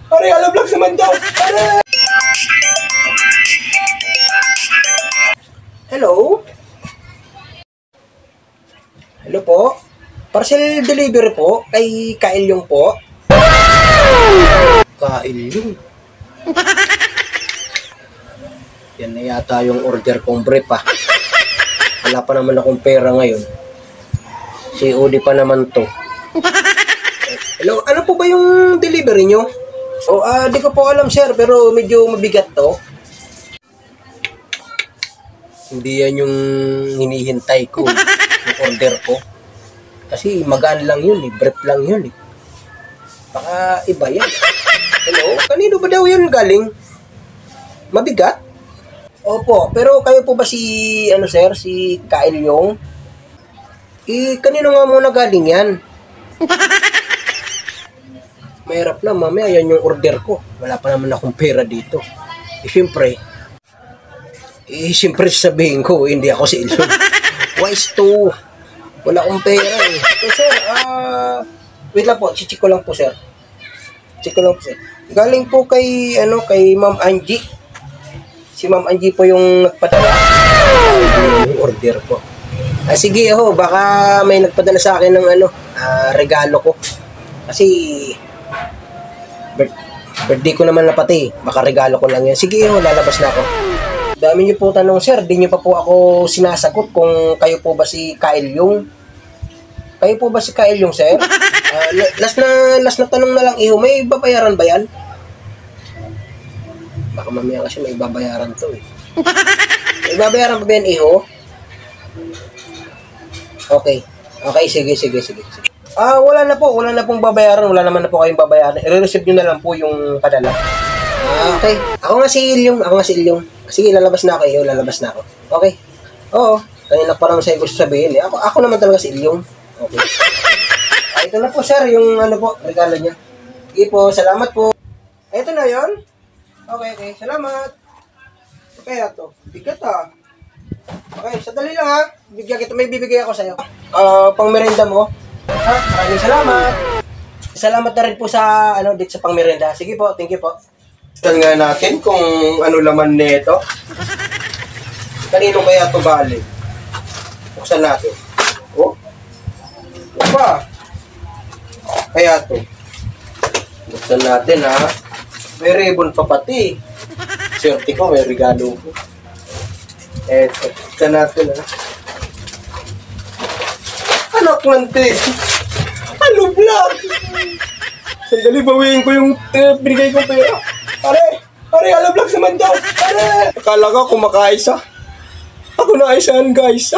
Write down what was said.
Pare, alam vlogs naman daw. Pare! Hello? Hello po? Parcel delivery po kay Kailyong po. Kailyong? Yan na yata yung order kong brief ah. Wala pa naman akong pera ngayon. COD pa naman to. Hello, ano po ba yung delivery nyo? Di ko po alam sir, pero medyo mabigat to. Hindi yan yung hinihintay ko, yung order ko. Kasi magaan lang yun brief lang yun Baka iba yan. Hello, kanino ba daw yun galing? Mabigat? Opo, pero kayo po ba si Kailyong? Kanino nga muna galing yan? Mahirap na, mamaya yan yung order ko. Wala pa naman akong pera dito. Siyempre sabihin ko, hindi ako si Ilyong. Wise to. Wala akong pera So, sir, wait lang po, check ko lang po, sir. Galing po kay Ma'am Angie. Si Ma'am Angie po yung nagpadala. Yung order ko. Sige baka may nagpadala sa akin ng regalo ko. Kasi birthday ko naman na pati. Baka regalo ko lang yan. Sige lalabas na ako. Dami niyo po tanong sir, di niyo pa po ako sinasagot kung kayo po ba si Kailyong. Kayo po ba si Kailyong sir? Last na tanong na lang may babayaran ba yan? Baka mamaya kasi may babayaran to May babayaran pa ba yan Okay, sige. Wala na pong babayaran, wala naman na po kayong babayaran. I-receive nyo na lang po yung padala. Okay. Ako nga si Ilyong. Sige, lalabas na ako. Okay. Oo. Kanina pa naman sa'yo gusto sabihin Ako naman talaga si Ilyong. Okay. Ito na po sir, yung regalo niya. Sige po, salamat po. Ito na yon. Okay. Salamat. Okay, ito. Bigat Okay, sadali lang may bibigay ako sa'yo. Pang merienda mo. Maraming salamat. Salamat na rin po sa dito sa pang merienda. Sige po, thank you po. Tignan nga natin kung ano laman nito. Kanino kaya ito galing? Buksan natin. Kaya ito. Buksan natin May ribbon pa pati. Swerte ko, may regalo ko. Eto, buksan natin Anak ng tis. Vlog? Sandali, bawiin ko yung binigay kong pera. Pare, vlogs naman daw. Pare! Akala ko kumakaisa. Ako na isa guys.